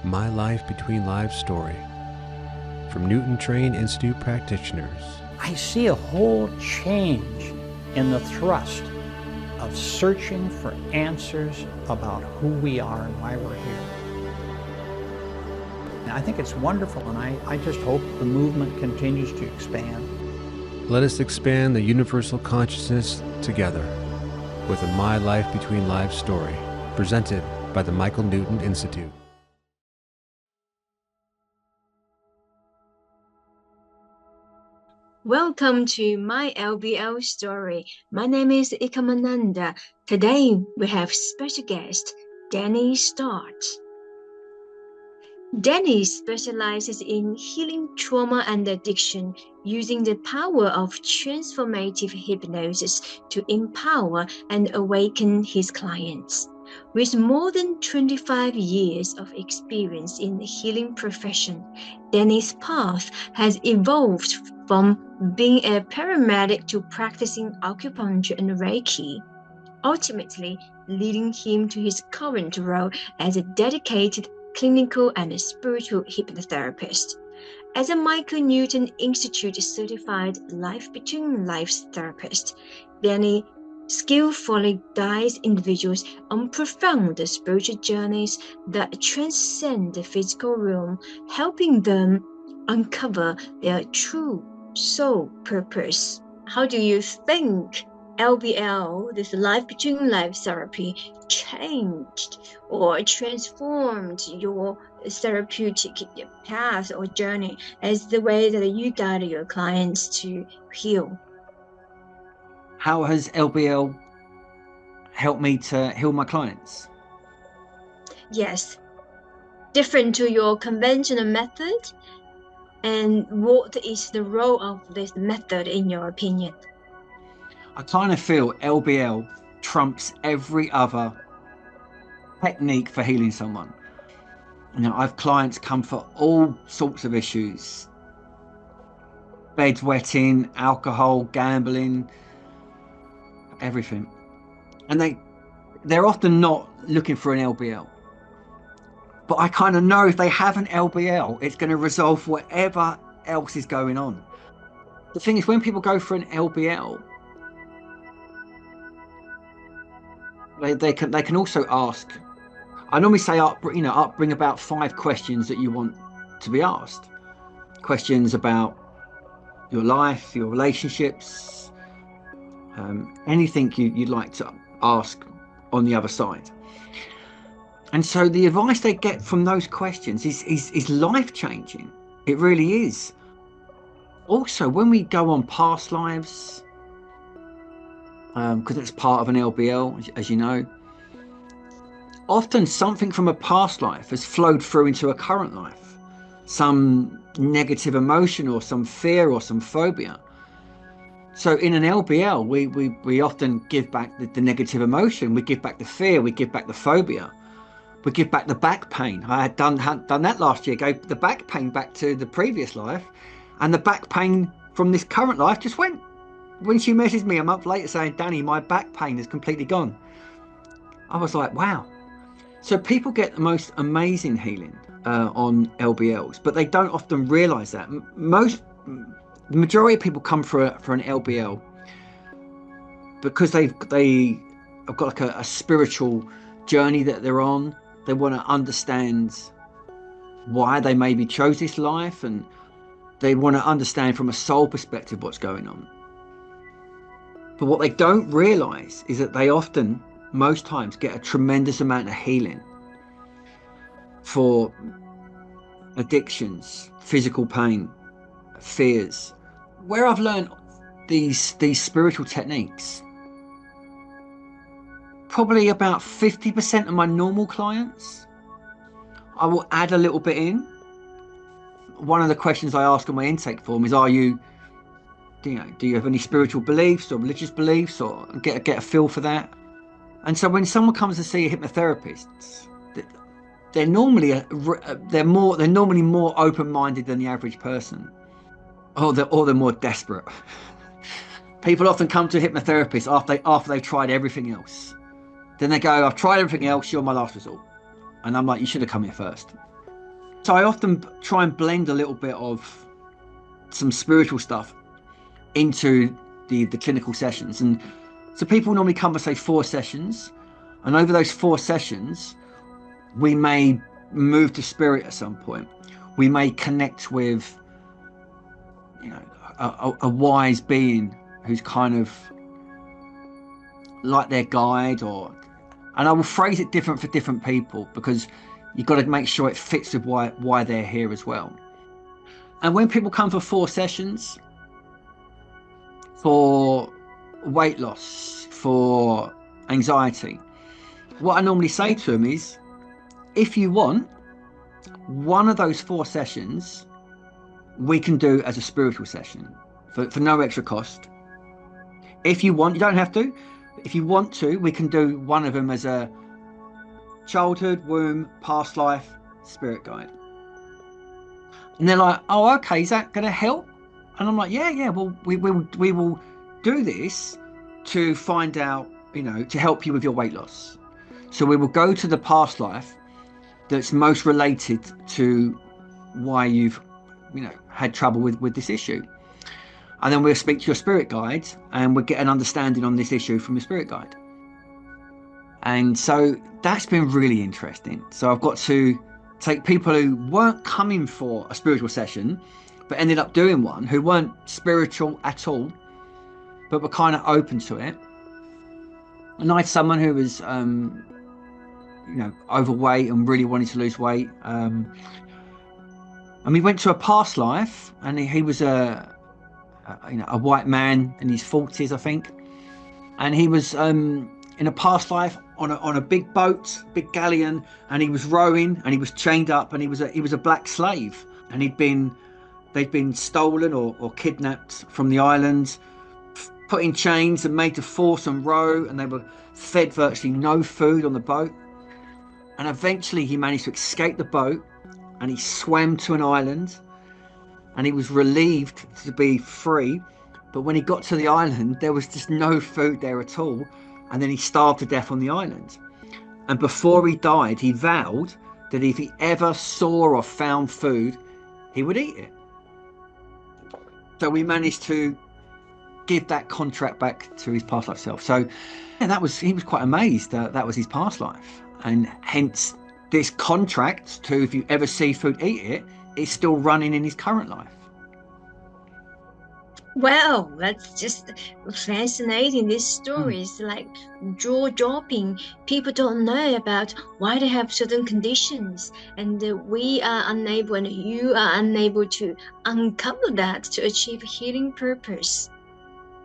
My Life Between Lives story from Newton-trained Institute practitioners. I see a whole change in the thrust of searching for answers about who we are and why we're here. And I think it's wonderful, and I just hope the movement continues to expand. Let us expand the universal consciousness together with a My Life Between Lives story presented by the Michael Newton Institute. Welcome to My LBL Story. My name is Ikamananda. Today we have special guest, Danny Stott. Danny specializes in healing trauma and addiction using the power of transformative hypnosis to empower and awaken his clients. With more than 25 years of experience in the healing profession, Danny's path has evolved from being a paramedic to practicing acupuncture and Reiki, ultimately leading him to his current role as a dedicated clinical and spiritual hypnotherapist. As a Michael Newton Institute certified Life Between Lives therapist, Danny skillfully guides individuals on profound spiritual journeys that transcend the physical realm, helping them uncover their true soul purpose. How do you think LBL, this Life Between Lives therapy, changed or transformed your therapeutic path or journey as the way that you guide your clients to heal? How has LBL helped me to heal my clients? Yes, different to your conventional method. And what is the role of this method in your opinion? I kind of feel LBL trumps every other technique for healing someone. You know, I've clients come for all sorts of issues: bedwetting, alcohol, gambling, everything. And they're often not looking for an LBL. But I kind of know if they have an LBL, it's going to resolve whatever else is going on. The thing is, when people go for an LBL, they can also ask. I normally say bring about 5 questions that you want to be asked. Questions about your life, your relationships, anything you'd like to ask on the other side. And so the advice they get from those questions is life-changing. It really is. Also, when we go on past lives, because it's part of an LBL, as you know, often something from a past life has flowed through into a current life. Some negative emotion or some fear or some phobia. So in an LBL, we often give back the negative emotion, we give back the fear, we give back the phobia. We give back the back pain. I had done that last year, gave the back pain back to the previous life, and the back pain from this current life just went. When she messaged me a month later saying, Danny, my back pain is completely gone, I was like, wow. So people get the most amazing healing on LBLs, but they don't often realize that. The majority of people come for an LBL because they have got like a spiritual journey that they're on. They want to understand why they maybe chose this life, and they want to understand from a soul perspective what's going on. But what they don't realize is that they often, most times, get a tremendous amount of healing for addictions, physical pain, fears. Where I've learned these spiritual techniques, probably about 50% of my normal clients, I will add a little bit in. One of the questions I ask on my intake form is, do you have any spiritual beliefs or religious beliefs, or get a feel for that? And so when someone comes to see a hypnotherapist, they're normally more open-minded than the average person, or they're more desperate. People often come to a hypnotherapist after they've tried everything else. Then they go, I've tried everything else, you're my last resort. And I'm like, you should have come here first. So I often try and blend a little bit of some spiritual stuff into the clinical sessions. And so people normally come for, say, 4 sessions. And over those 4 sessions, we may move to spirit at some point. We may connect with, you know, a wise being who's kind of like their guide, and I will phrase it different for different people, because you've got to make sure it fits with why they're here as well. And when people come for 4 sessions for weight loss, for anxiety, what I normally say to them is, if you want, one of those 4 sessions we can do as a spiritual session for no extra cost. If you want, you don't have to. If you want to, we can do one of them as a childhood, womb, past life, spirit guide. And they're like, oh, okay, is that going to help? And I'm like, yeah, well, we will do this to find out, you know, to help you with your weight loss. So we will go to the past life that's most related to why you've, you know, had trouble with this issue. And then we'll speak to your spirit guide and we'll get an understanding on this issue from your spirit guide. And so that's been really interesting. So I've got to take people who weren't coming for a spiritual session, but ended up doing one, who weren't spiritual at all, but were kind of open to it. And I had someone who was, you know, overweight and really wanted to lose weight. And we went to a past life, and he was a white man in his 40s, I think. And he was in a past life on a big boat, big galleon, and he was rowing, and he was chained up, and he was a black slave, and they'd been stolen or kidnapped from the island, put in chains and made to force and row, and they were fed virtually no food on the boat. And eventually he managed to escape the boat, and he swam to an island, and he was relieved to be free. But when he got to the island, there was just no food there at all, and then he starved to death on the island. And before he died, he vowed that if he ever saw or found food, he would eat it. So we managed to give that contract back to his past life self. So yeah, he was quite amazed that was his past life, and hence this contract to, if you ever see food, eat it, is still running in his current life. Wow, that's just fascinating. These stories, like jaw-dropping. People don't know about why they have certain conditions, and we are unable, and you are unable to uncover that to achieve healing purpose.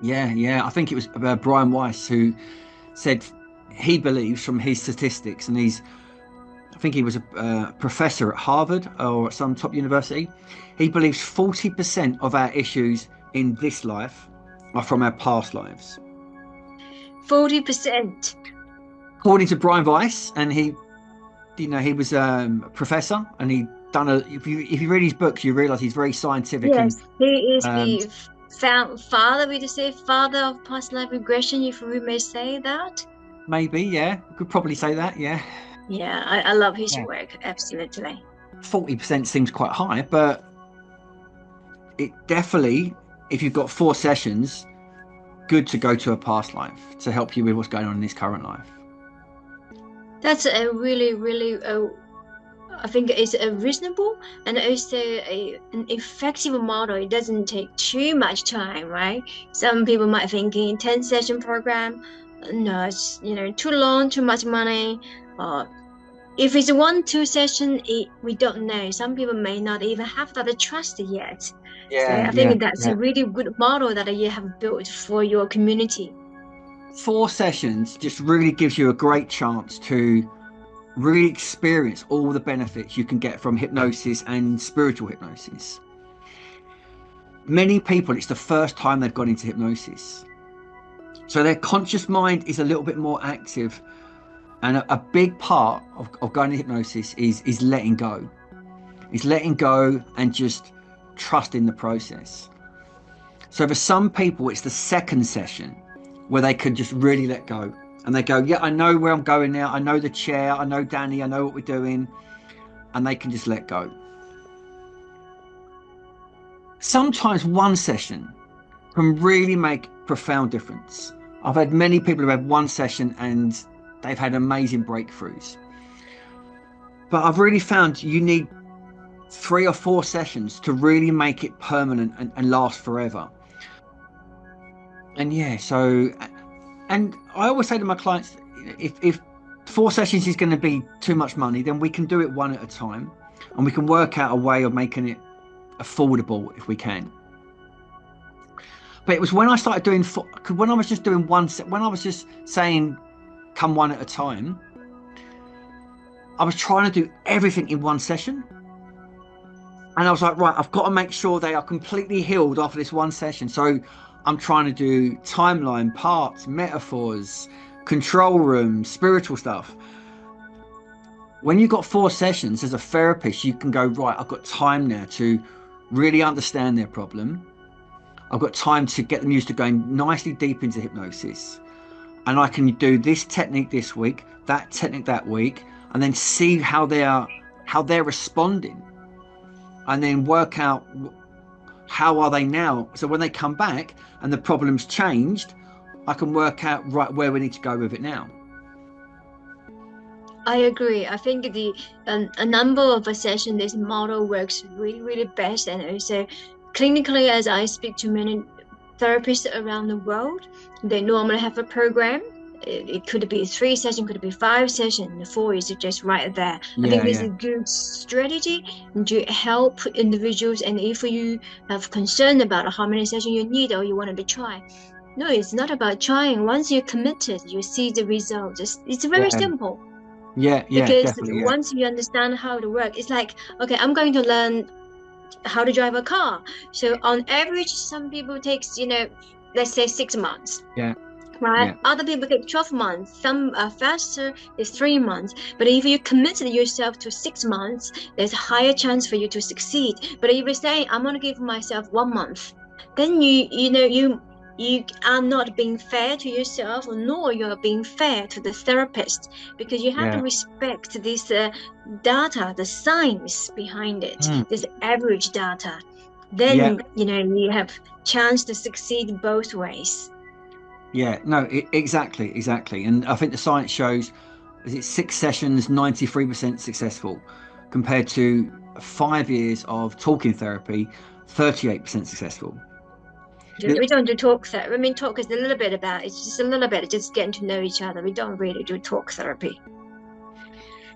Yeah. I think it was Brian Weiss who said he believes, from his statistics, and I think he was a professor at Harvard or some top university, he believes 40% of our issues in this life are from our past lives. 40%. According to Brian Weiss, and he was a professor, and if you read his books, you realise he's very scientific. Yes, he is the father, we just say father of past life regression, if we may say that. Maybe, yeah. We could probably say that, yeah. Yeah, I love his work, absolutely. 40% seems quite high, but it definitely, if you've got 4 sessions, good to go to a past life to help you with what's going on in this current life. That's a really, really, I think it's a reasonable and also an effective model. It doesn't take too much time, right? Some people might think in 10-session program, no, it's too long, too much money. If it's 1-2 session, we don't know. Some people may not even have that trust yet. Yeah, so I think that's a really good model that you have built for your community. 4 sessions just really gives you a great chance to really experience all the benefits you can get from hypnosis and spiritual hypnosis. Many people, it's the first time they've gone into hypnosis, so their conscious mind is a little bit more active. And a big part of going to hypnosis is letting go. Is letting go and just trusting the process. So for some people, it's the second session where they can just really let go. And they go, yeah, I know where I'm going now. I know the chair. I know Danny. I know what we're doing. and they can just let go. Sometimes one session can really make profound difference. I've had many people who have one session and they've had amazing breakthroughs. But I've really found you need 3 or 4 sessions to really make it permanent and last forever. And yeah, so, and I always say to my clients, if 4 sessions is going to be too much money, then we can do it one at a time, and we can work out a way of making it affordable if we can. But it was when I started doing, when I was just doing when I was just saying, come one at a time, I was trying to do everything in one session. And I was like, right, I've got to make sure they are completely healed after this one session. So I'm trying to do timeline, parts, metaphors, control room, spiritual stuff. When you've got 4 sessions as a therapist, you can go, right, I've got time now to really understand their problem. I've got time to get them used to going nicely deep into hypnosis. And I can do this technique this week, that technique that week, and then see how they're responding. And then work out how are they now. So when they come back and the problem's changed, I can work out right where we need to go with it now. I agree. I think a number of a session, this model works really, really best. And also clinically, as I speak to many therapists around the world, they normally have a program. It could be 3 sessions, could be 5 sessions. The 4 is just right there. I think this is a good strategy to help individuals. And if you have concern about how many sessions you need or you want to try, no, it's not about trying. Once you're committed, you see the results. It's very simple. Because once you understand how to work, it's like, okay, I'm going to learn how to drive a car. So on average, some people takes, let's say 6 months. Right? Other people take 12 months. Some are faster, it's 3 months. But if you committed yourself to 6 months, there's a higher chance for you to succeed. But if you're saying, I'm going to give myself 1 month, then you are not being fair to yourself, nor you're being fair to the therapist, because you have to respect this data, the science behind it, this average data. Then, you have chance to succeed both ways. Yeah, no, exactly. And I think the science shows, is it 6 sessions, 93% successful, compared to 5 years of talking therapy, 38% successful. We don't do talk therapy. I mean, talk is a little bit about, it's just a little bit, just getting to know each other. We don't really do talk therapy.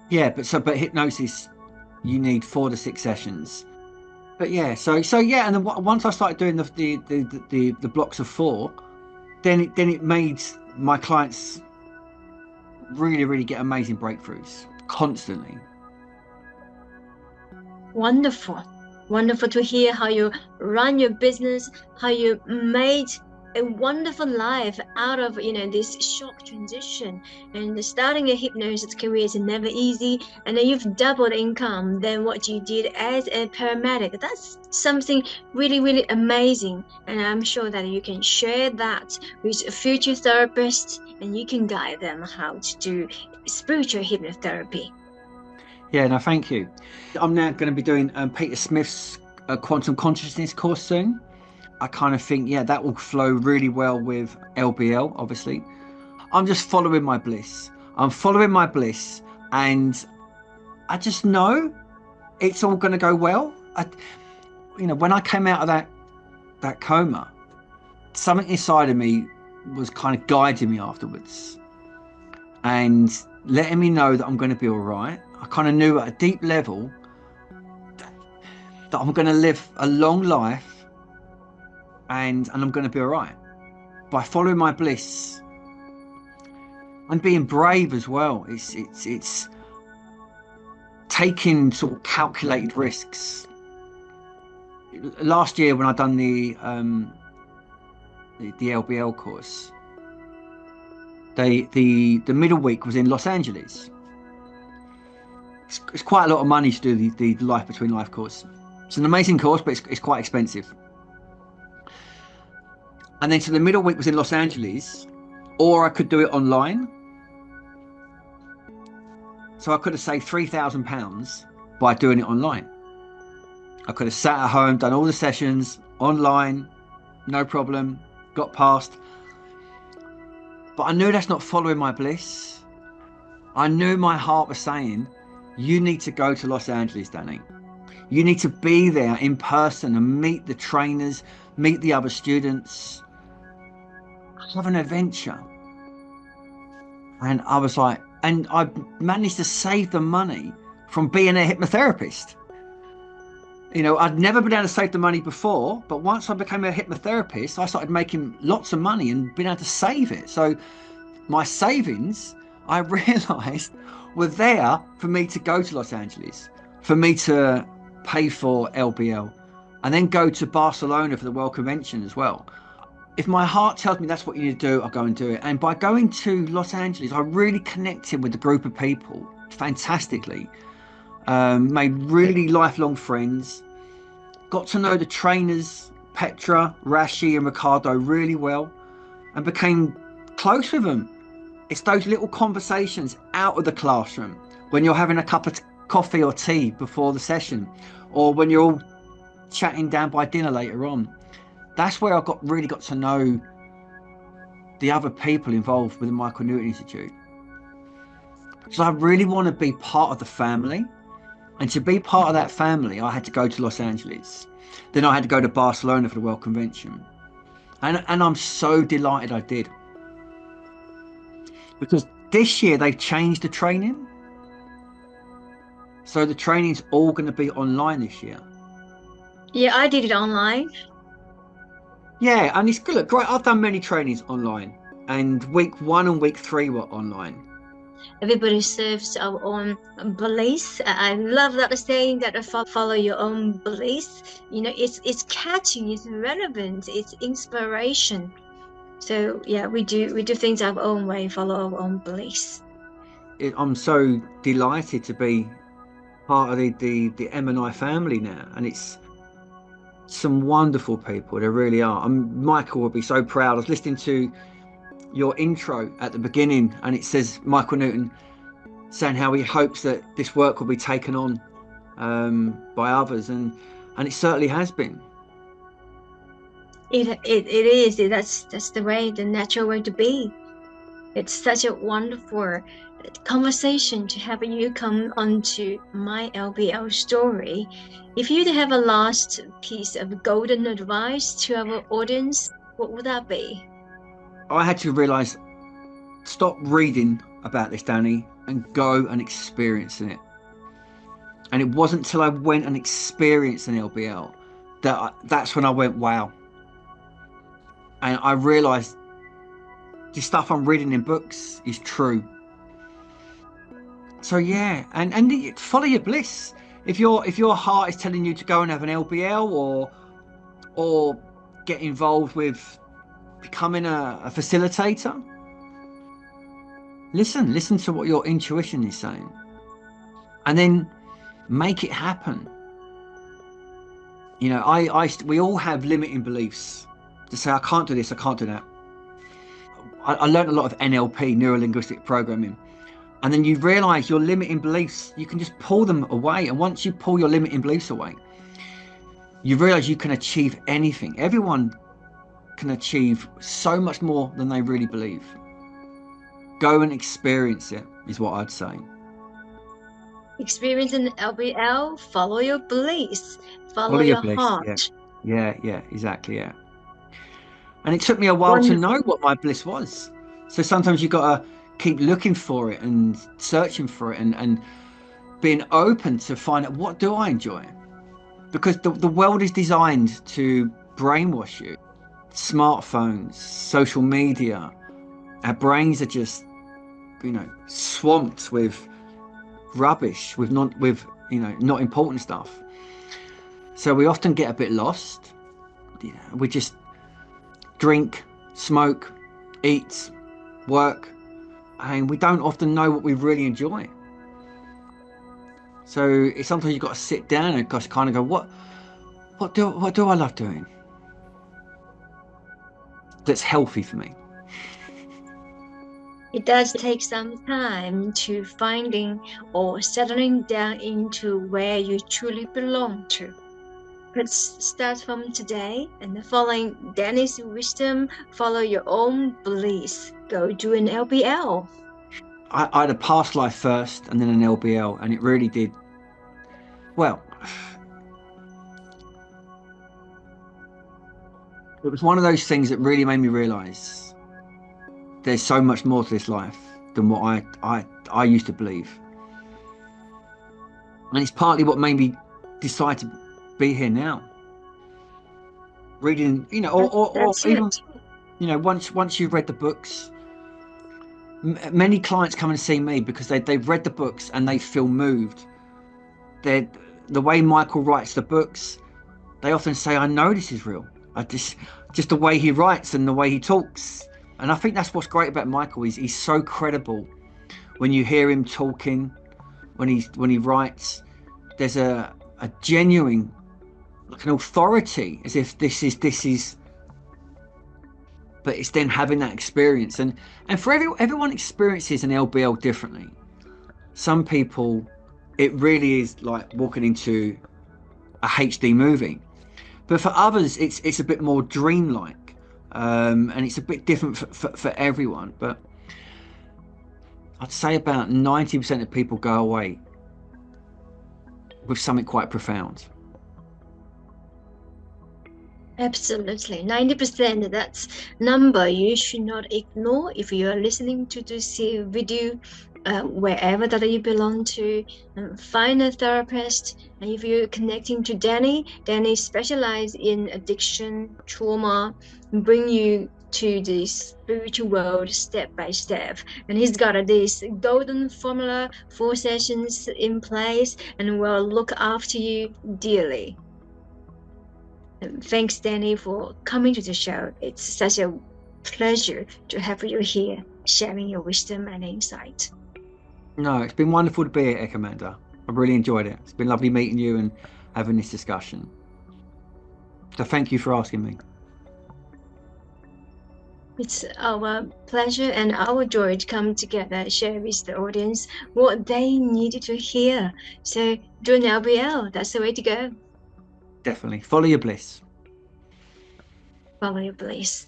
Yeah, but hypnosis, you need 4 to 6 sessions. But yeah, so yeah, and then once I started doing the blocks of 4, then it made my clients really, really get amazing breakthroughs constantly. Wonderful to hear how you run your business, how you made a wonderful life out of this shock transition. And starting a hypnosis career is never easy, and then you've doubled income than what you did as a paramedic. That's something really, really amazing, and I'm sure that you can share that with future therapists, and you can guide them how to do spiritual hypnotherapy. Yeah, no, thank you. I'm now going to be doing Peter Smith's quantum consciousness course soon. I kind of think, that will flow really well with LBL, obviously. I'm just following my bliss. And I just know it's all going to go well. When I came out of that coma, something inside of me was kind of guiding me afterwards and letting me know that I'm going to be all right. I kind of knew at a deep level that I'm going to live a long life and I'm going to be all right by following my bliss and being brave as well. It's taking sort of calculated risks. Last year when I done the LBL course, the middle week was in Los Angeles. It's quite a lot of money to do the Life Between Life course. It's an amazing course, but it's quite expensive. And then so the middle week was in Los Angeles, or I could do it online. So I could have saved £3,000 by doing it online. I could have sat at home, done all the sessions online, no problem, got past. But I knew that's not following my bliss. I knew my heart was saying, you need to go to Los Angeles, Danny. You need to be there in person and meet the trainers, meet the other students, have an adventure. And I was like, and I managed to save the money from being a hypnotherapist. You know, I'd never been able to save the money before, but once I became a hypnotherapist, I started making lots of money and being able to save it. So my savings, I realized, were there for me to go to Los Angeles, for me to pay for LBL, and then go to Barcelona for the World Convention as well. If my heart tells me that's what you need to do, I'll go and do it. And by going to Los Angeles, I really connected with the group of people fantastically, made really lifelong friends, got to know the trainers, Petra, Rashi and Ricardo really well, and became close with them. It's those little conversations out of the classroom when you're having a cup of coffee or tea before the session, or when you're all chatting down by dinner later on. That's where I really got to know the other people involved with the Michael Newton Institute. So I really want to be part of the family. And to be part of that family, I had to go to Los Angeles. Then I had to go to Barcelona for the World Convention. And I'm so delighted I did. Because this year they've changed the training. So the training's all going to be online this year. Yeah, I did it online. Yeah, and it's good. Look, great. I've done many trainings online, and week 1 and week 3 were online. Everybody serves our own beliefs. I love that saying that follow your own beliefs. You know, it's catching, it's relevant, it's inspiration. So yeah, we do things our own way, follow our own beliefs. I'm so delighted to be part of the M&I family now, and it's some wonderful people. They really are. Michael will be so proud. I was listening to your intro at the beginning, and it says Michael Newton saying how he hopes that this work will be taken on by others, and it certainly has been. It is. That's the way, the natural way to be. It's such a wonderful conversation to have you come onto My LBL Story. If you'd have a last piece of golden advice to our audience, what would that be? I had to realize, stop reading about this, Danny, and go and experiencing it. And it wasn't till I went and experienced an LBL that's when I went, wow. And I realized the stuff I'm reading in books is true. So yeah, and follow your bliss. If your heart is telling you to go and have an LBL or get involved with becoming a facilitator, listen to what your intuition is saying, and then make it happen. You know, we all have limiting beliefs to say, I can't do this, I can't do that. I learned a lot of NLP, neuro-linguistic programming. And then you realize your limiting beliefs, you can just pull them away. And once you pull your limiting beliefs away, you realize you can achieve anything. Everyone can achieve so much more than they really believe. Go and experience it, is what I'd say. Experience an LBL, follow your beliefs, follow your beliefs, heart. Yeah, exactly, yeah. And it took me a while to know what my bliss was. So sometimes you got to keep looking for it and searching for it and being open to find out, what do I enjoy? Because the world is designed to brainwash you. Smartphones, social media, our brains are just, swamped with rubbish, with not important stuff. So we often get a bit lost. We just drink, smoke, eat, work, and we don't often know what we really enjoy. So sometimes you've got to sit down and kind of go, what do I love doing that's healthy for me? It does take some time to finding or settling down into where you truly belong to. But start from today and following Danny's wisdom, follow your own beliefs. Go do an LBL. I had a past life first and then an LBL, and it really did. Well, it was one of those things that really made me realise there's so much more to this life than what I used to believe. And it's partly what made me decide to be here now. Reading, you know, or That's even, it. you know, once you've read the books, many clients come and see me because they've read the books and they feel moved. The way Michael writes the books, they often say, I know this is real. I just the way he writes and the way he talks. And I think that's what's great about Michael. He's so credible. When you hear him talking, when he writes, there's a genuine, like an authority, as if this is. But it's then having that experience, and for everyone experiences an LBL differently. Some people, it really is like walking into a HD movie, but for others, it's a bit more dreamlike, and it's a bit different for everyone. But I'd say about 90% of people go away with something quite profound. Absolutely. 90%, that's number you should not ignore if you are listening to this video, wherever that you belong to. Find a therapist. And if you're connecting to Danny specializes in addiction, trauma, bring you to the spiritual world step by step. And he's got this golden formula, 4 sessions in place, and will look after you dearly. Thanks, Danny, for coming to the show. It's such a pleasure to have you here, sharing your wisdom and insight. No, it's been wonderful to be here, Commander. I've really enjoyed it. It's been lovely meeting you and having this discussion. So thank you for asking me. It's our pleasure and our joy to come together, share with the audience what they needed to hear. So do an LBL. That's the way to go. Definitely. Follow your bliss. Follow your bliss.